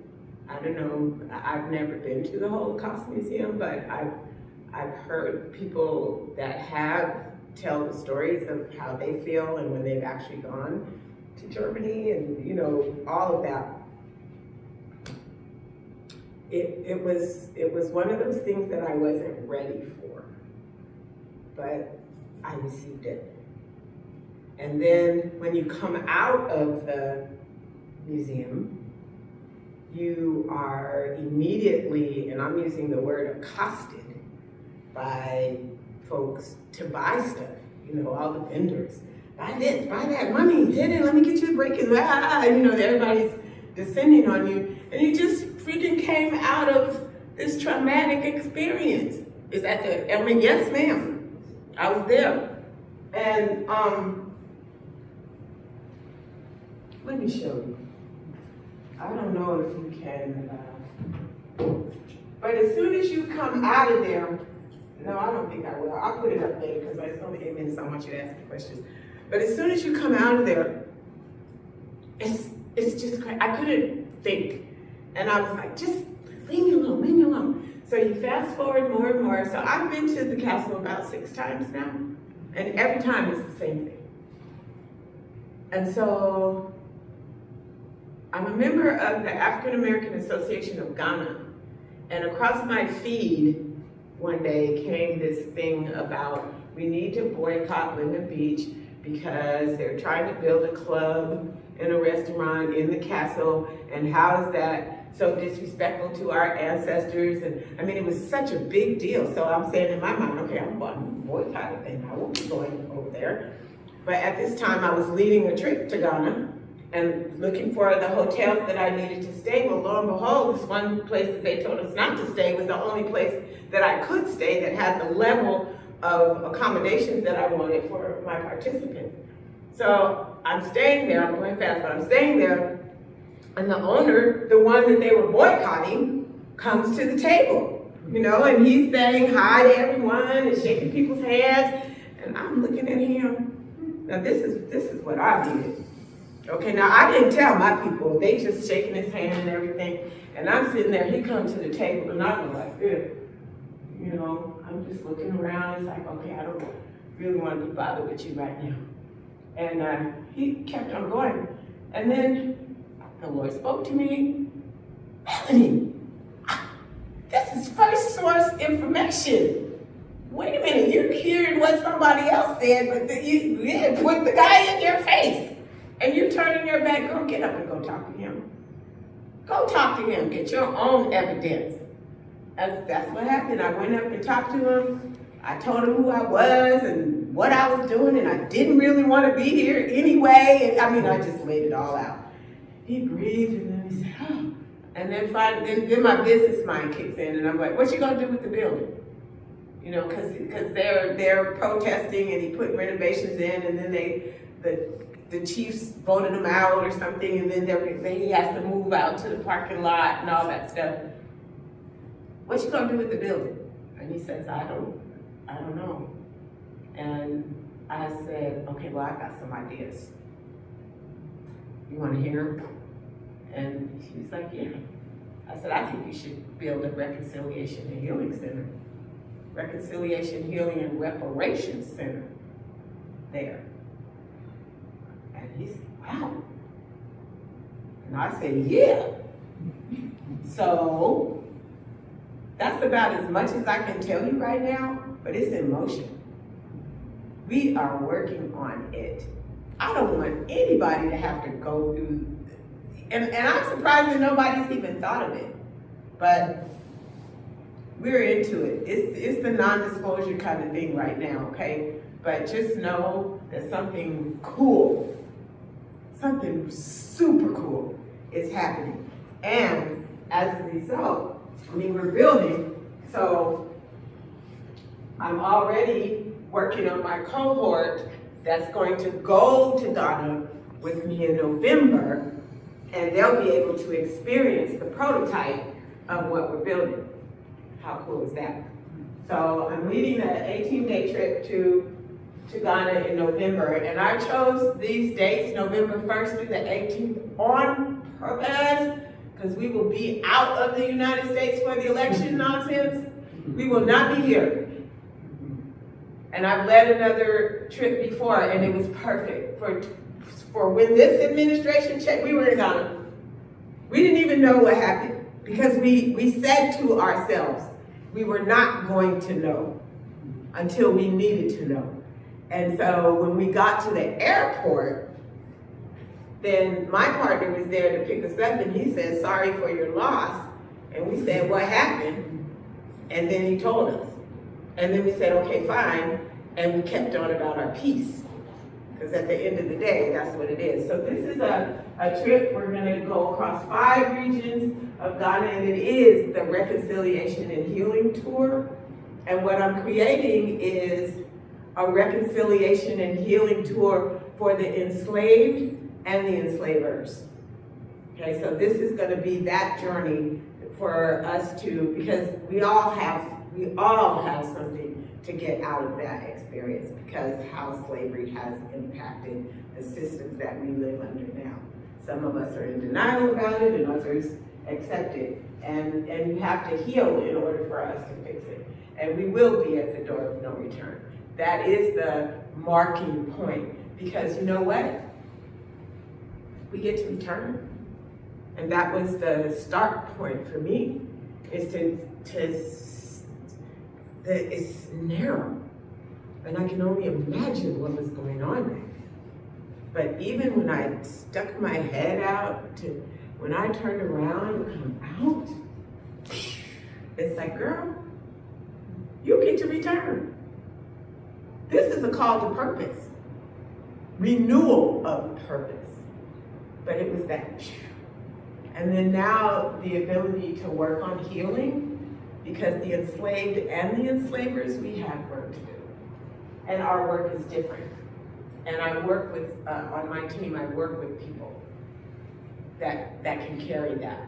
I don't know, I've never been to the Holocaust Museum, but I've heard people that have tell the stories of how they feel and when they've actually gone to Germany and all of that. It was one of those things that I wasn't ready for, but I received it. And then when you come out of the museum, you are immediately, and I'm using the word accosted, by folks to buy stuff, all the vendors. Buy this, buy that, mommy, let me get you a break. Everybody's descending on you. And you just freaking came out of this traumatic experience. Is that yes ma'am, I was there. And let me show you. I don't know if you can, but as soon as you come out of there, no, I don't think I will. I'll put it up later because it's only 8 minutes. I want you to ask me questions. But as soon as you come out of there, it's just crazy. I couldn't think. And I was like, just leave me alone, leave me alone. So you fast forward more and more. So I've been to the castle about 6 times now. And every time it's the same thing. And so I'm a member of the African American Association of Ghana. And across my feed, one day came this thing about we need to boycott Linden Beach because they're trying to build a club and a restaurant in the castle, and how is that so disrespectful to our ancestors? And I mean, it was such a big deal. So I'm saying in my mind, okay, I'm boycotting and I won't be going over there. But at this time I was leading a trip to Ghana and looking for the hotels that I needed to stay. Well, lo and behold, this one place that they told us not to stay was the only place that I could stay that had the level of accommodations that I wanted for my participants. So I'm staying there, I'm going fast, but I'm staying there, and the owner, the one that they were boycotting, comes to the table, and he's saying hi to everyone and shaking people's hands, and I'm looking at him. Now this is what I needed. Okay, now I didn't tell my people, they just shaking his hand and everything, and I'm sitting there, he comes to the table, and I go like this, you know, I'm just looking around, it's like, okay, I don't really want to be bothered with you right now. And he kept on going, and then the Lord spoke to me, Melannie, this is first source information. Wait a minute, you're hearing what somebody else said, but you put the guy in your face. And you turning your back, go get up and go talk to him. Go talk to him, get your own evidence. That's what happened. I went up and talked to him. I told him who I was and what I was doing, and I didn't really want to be here anyway. I mean, I just laid it all out. He breathed, and then he said, oh. And then finally, then my business mind kicks in, and I'm like, what you gonna do with the building? You know, because they're protesting, and he put renovations in, and then the chiefs voted him out or something, and then he has to move out to the parking lot and all that stuff. What you gonna do with the building? And he says, I don't know. And I said, okay, well, I got some ideas. You wanna hear them? And she was like, yeah. I said, I think you should build a reconciliation and healing center. Reconciliation, healing, and reparations center there. And he said, wow. And I said, yeah. So that's about as much as I can tell you right now, but it's in motion. We are working on it. I don't want anybody to have to go through, and I'm surprised that nobody's even thought of it, but we're into it. It's the non-disclosure kind of thing right now, okay? But just know that something cool, something super cool is happening. And as a result, I mean, we're building, so I'm already working on my cohort that's going to go to Ghana with me in November, and they'll be able to experience the prototype of what we're building. How cool is that? So I'm leading an 18-day trip to Ghana in November, and I chose these dates, November 1st through the 18th, on purpose, because we will be out of the United States for the election nonsense. We will not be here. And I've led another trip before, and it was perfect for when this administration checked. We were in Ghana. We didn't even know what happened, because we said to ourselves, we were not going to know until we needed to know. And so when we got to the airport, then my partner was there to pick us up, and he said, sorry for your loss. And we said, what happened? And then he told us. And then we said, okay, fine. And we kept on about our peace. Because at the end of the day, that's what it is. So this is a trip. We're going to go across 5 regions of Ghana, and it is the Reconciliation and Healing Tour. And what I'm creating is a reconciliation and healing tour for the enslaved and the enslavers. Okay, so this is going to be that journey for us to, because we all have something to get out of that experience, because how slavery has impacted the systems that we live under now. Some of us are in denial about it, and others accept it. And you have to heal in order for us to fix it. And we will be at the door of no return. That is the marking point, because you know what? We get to return. And that was the start point for me, is it's narrow. And I can only imagine what was going on there. But even when I stuck my head out, when I turned around and come out, it's like, girl, you get to return. This is a call to purpose, renewal of purpose. But it was that. And then now the ability to work on healing, because the enslaved and the enslavers, we have work to do. And our work is different. And I work with, on my team, I work with people that can carry that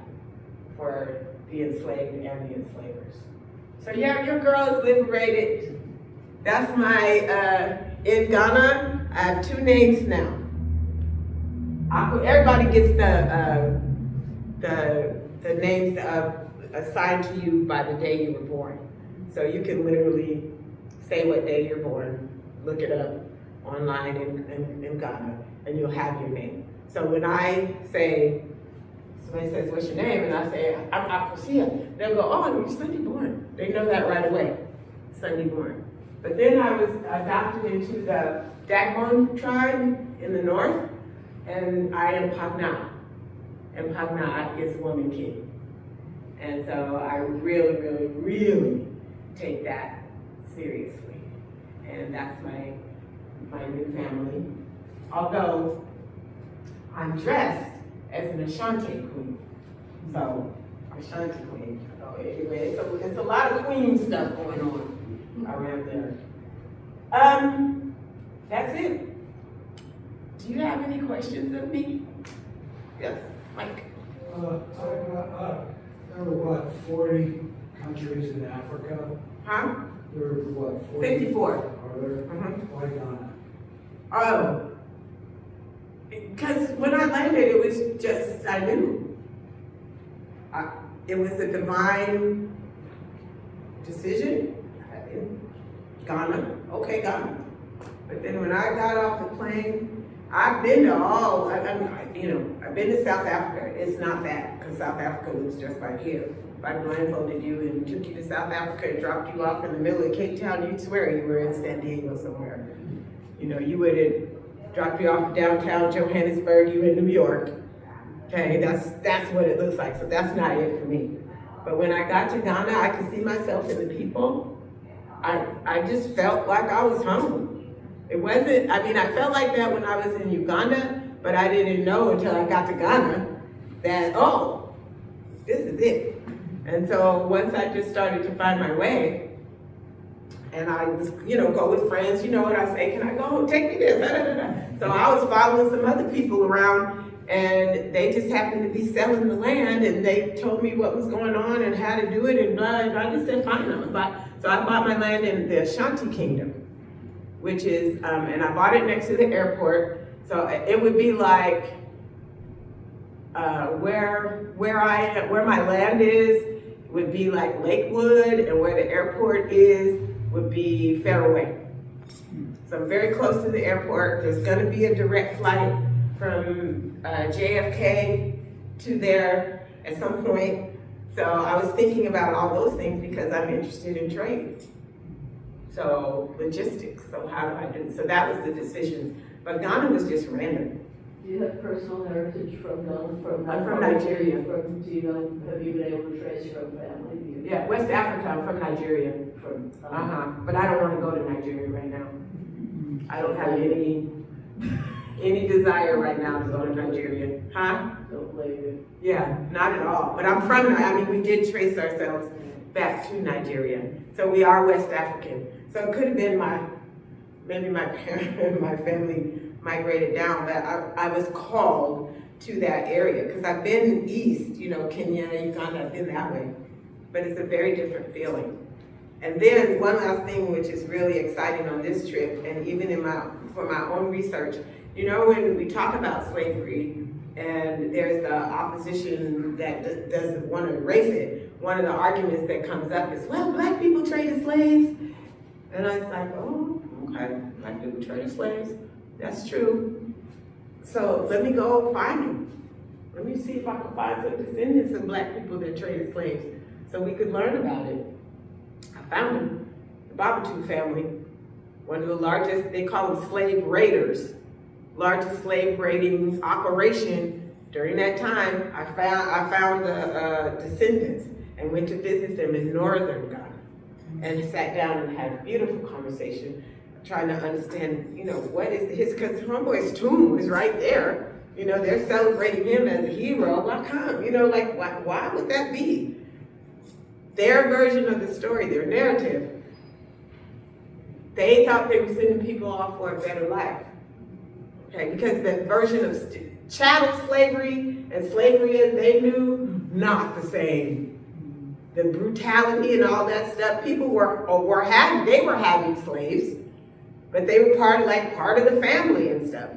for the enslaved and the enslavers. So yeah, your girl is liberated. That's my, in Ghana, I have 2 names now. everybody gets the names assigned to you by the day you were born. So you can literally say what day you're born, look it up online in Ghana, and you'll have your name. So when I say, somebody says, what's your name? And I say, I'm Akosia. They'll go, oh, you're Sunday born. They know that right away, Sunday born. But then I was adopted into the Tacoma tribe in the north, and I am Pagna. And Pagna is woman king. And so I really, really, really take that seriously. And that's my new family. Although I'm dressed as an Ashanti queen. So, Ashanti queen. So anyway, it's a lot of queen stuff going on around there. That's it. Do you have any questions of me? Yes, Mike. There were what, 40 countries in Africa? Huh? There were what, 40? 54. Are there? Why Ghana? Oh, because when I landed, it was just, I knew. It was a divine decision. Ghana, okay, Ghana. But then when I got off the plane, I've been to all, I've been to South Africa. It's not bad, because South Africa looks just like here. If I blindfolded you and took you to South Africa and dropped you off in the middle of Cape Town, you'd swear you were in San Diego somewhere. You know, you wouldn't drop you off downtown Johannesburg, you in New York. Okay, that's what it looks like, so that's not it for me. But when I got to Ghana, I could see myself in the people. I just felt like I was home. It wasn't, I felt like that when I was in Uganda, but I didn't know until I got to Ghana that, oh, this is it. And so once I just started to find my way, and I was, go with friends, you know what I say, can I go, take me there, da, da, da, da. So I was following some other people around, and they just happened to be selling the land, and they told me what was going on and how to do it, and blah, and I just said, fine, so I bought my land in the Ashanti Kingdom, which is, and I bought it next to the airport, so it would be like, where my land is would be like Lakewood, and where the airport is would be Fairway. So I'm very close to the airport. There's gonna be a direct flight from JFK to there at some point. So I was thinking about all those things because I'm interested in trade. So logistics, so how do I do it? So that was the decision. But Ghana was just random. Do you have personal heritage from Ghana? I'm from Nigeria. Do you know, have you been able to trace your own family? Yeah, West Africa, I'm from Nigeria. But I don't want to go to Nigeria right now. I don't have any desire right now to go to Nigeria. Huh? Don't blame you. Yeah, not at all. But I'm from, we did trace ourselves back to Nigeria. So we are West African. So it could have been maybe my parents, my family migrated down, but I was called to that area because I've been east, Kenya, Uganda, I've been that way. But it's a very different feeling. And then one last thing which is really exciting on this trip, and even for my own research, when we talk about slavery and there's the opposition that doesn't want to erase it, one of the arguments that comes up is, well, black people traded slaves. And I was like, oh, okay, black people traded slaves. That's true. So let me go find them. Let me see if I can find some descendants of black people that traded slaves so we could learn about it. I found them, the Babatou family, one of the largest, they call them slave raiders, largest slave raiding operation. During that time, I found the descendants and went to visit them in northern Ghana and sat down and had a beautiful conversation, trying to understand, what is his, because homeboy's tomb is right there. They're celebrating him as a hero. Why come? Why would that be? Their version of the story, their narrative, they thought they were sending people off for a better life. Okay, because the version of chattel slavery and slavery as they knew, not the same. The brutality and all that stuff, people were having slaves, but they were part of the family and stuff.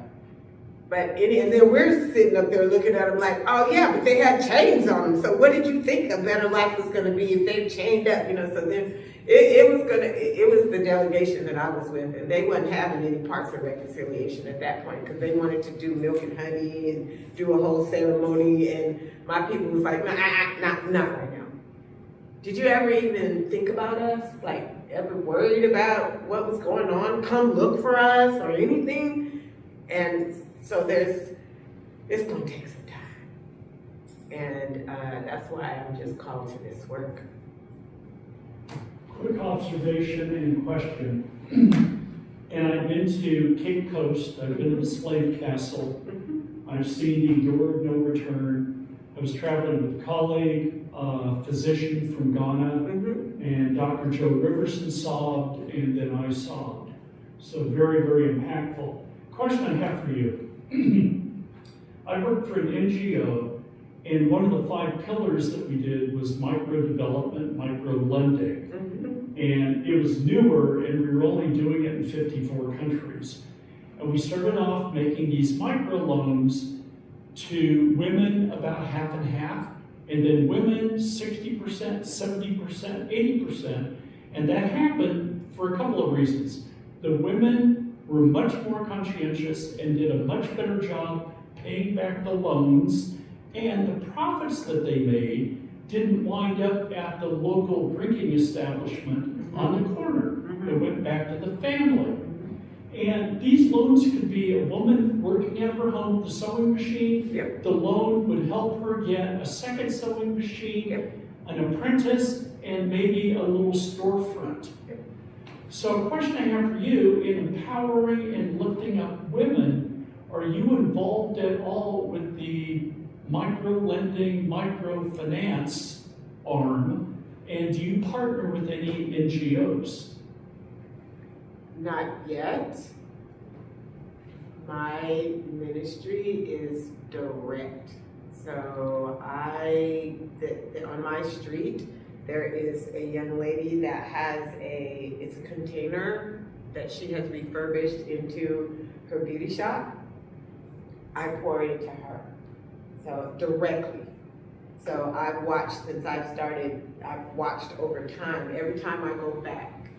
And then we're sitting up there looking at them like, oh yeah, but they had chains on them. So what did you think a better life was gonna be if they chained up, So then it was the delegation that I was with, and they wasn't having any parts of reconciliation at that point because they wanted to do milk and honey and do a whole ceremony, and my people was like, not right now. Did you ever even think about us? Like, ever worried about what was going on? Come look for us or anything? And so it's gonna take some time. And that's why I'm just called to this work. Quick observation and question. And I've been to Cape Coast, I've been to the Slave Castle, I've seen the Door of No Return. I was traveling with a colleague, a physician from Ghana, and Dr. Joe Riverson sobbed, and then I sobbed. So very, very impactful. Question I have for you. I worked for an NGO, and one of the 5 pillars that we did was micro development, micro lending. And it was newer, and we were only doing it in 54 countries. And we started off making these micro loans to women about half and half, and then women 60%, 70%, 80%. And that happened for a couple of reasons. The women were much more conscientious and did a much better job paying back the loans, and the profits that they made didn't wind up at the local drinking establishment on the corner. It went back to the family. And these loans could be a woman working at her home with a sewing machine. The loan would help her get a second sewing machine, an apprentice, and maybe a little storefront. So a question I have for you, in empowering and lifting up women, are you involved at all with the micro-lending, microfinance arm, and do you partner with any NGOs? Not yet. My ministry is direct. So on my street, there is a young lady that has it's a container that she has refurbished into her beauty shop. I pour into her, so directly. So I've watched since I've started, I've watched over time, every time I go back,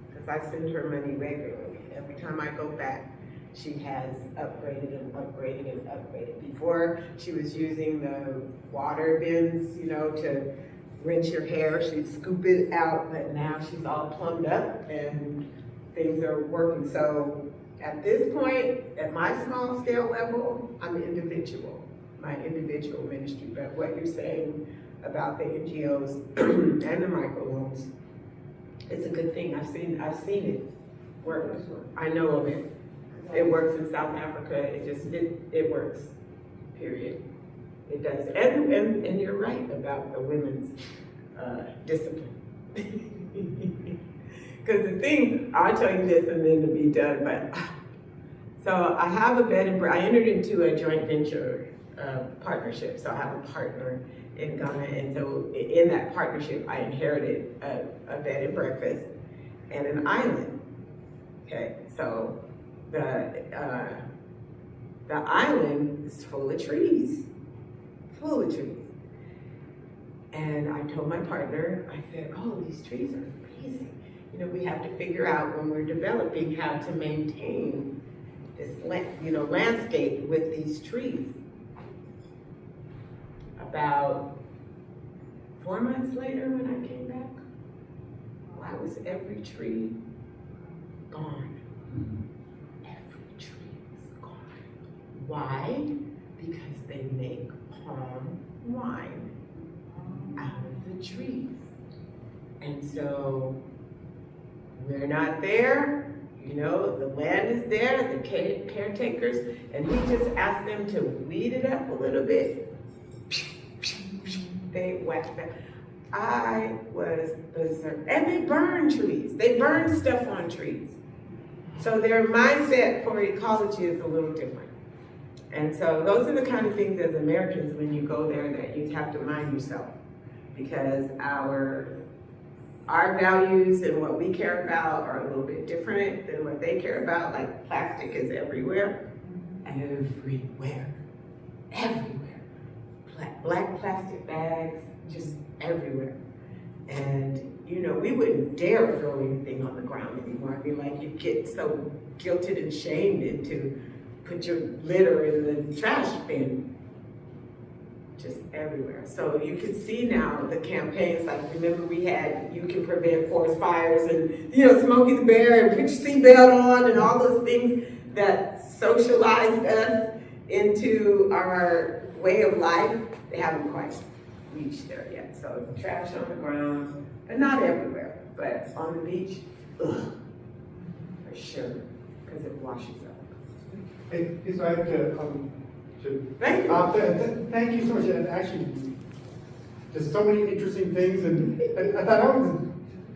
because I send her money regularly, every time I go back, she has upgraded and upgraded and upgraded. Before, she was using the water bins, to rinse your hair, she'd scoop it out, but now she's all plumbed up and things are working. So at this point, at my small scale level, I'm individual, my individual ministry. But what you're saying about the NGOs and the microloans, it's a good thing. I've seen it work. I know of it. It works in South Africa. It works, period. It does. And you're right about the women's discipline. Because the thing, I'll tell you this and then to be done, but so I have a bed and I entered into a joint venture partnership. So I have a partner in Ghana, and so in that partnership, I inherited a bed and breakfast and an island. Okay, so the island is full of trees. And I told my partner, I said, oh, these trees are amazing. We have to figure out when we're developing how to maintain this, landscape with these trees. About 4 months later when I came back, why was every tree gone? Every tree was gone. Why? Because they make palm wine out of the trees. And so we're not there, the land is there, the caretakers, and we just asked them to weed it up a little bit. They whacked that. I was berserk. And they burn trees. They burn stuff on trees. So their mindset for ecology is a little different. And so those are the kind of things as Americans, when you go there, that you have to mind yourself. Because our values and what we care about are a little bit different than what they care about. Like plastic is everywhere. And everywhere, everywhere. Black plastic bags, just everywhere. And, you know, we wouldn't dare throw anything on the ground anymore. I mean, like, you get so guilted and shamed into put your litter in the trash bin. Just everywhere. So you can see now the campaigns, like remember we had You Can Prevent Forest Fires and, you know, Smokey the Bear and put your seatbelt on and all those things that socialized us into our way of life. They haven't quite reached there yet. So trash on the ground, but not everywhere, but on the beach, ugh, for sure, because it washes up. Hey, so I have to Thank you. thank you so much. And actually, there's so many interesting things, and I thought, oh,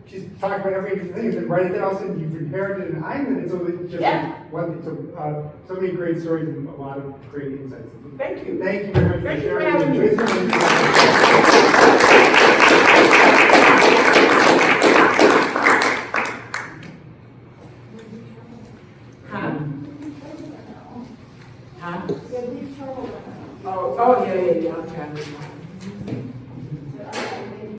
she's talking about every interesting thing, and then right then all of a sudden you've inherited an island, and so it's just one, so many great stories and a lot of great insights. Thank you. Thank you very much. Thank you for sharing having me. your wisdom. Huh? Oh, yeah, I'm trying to.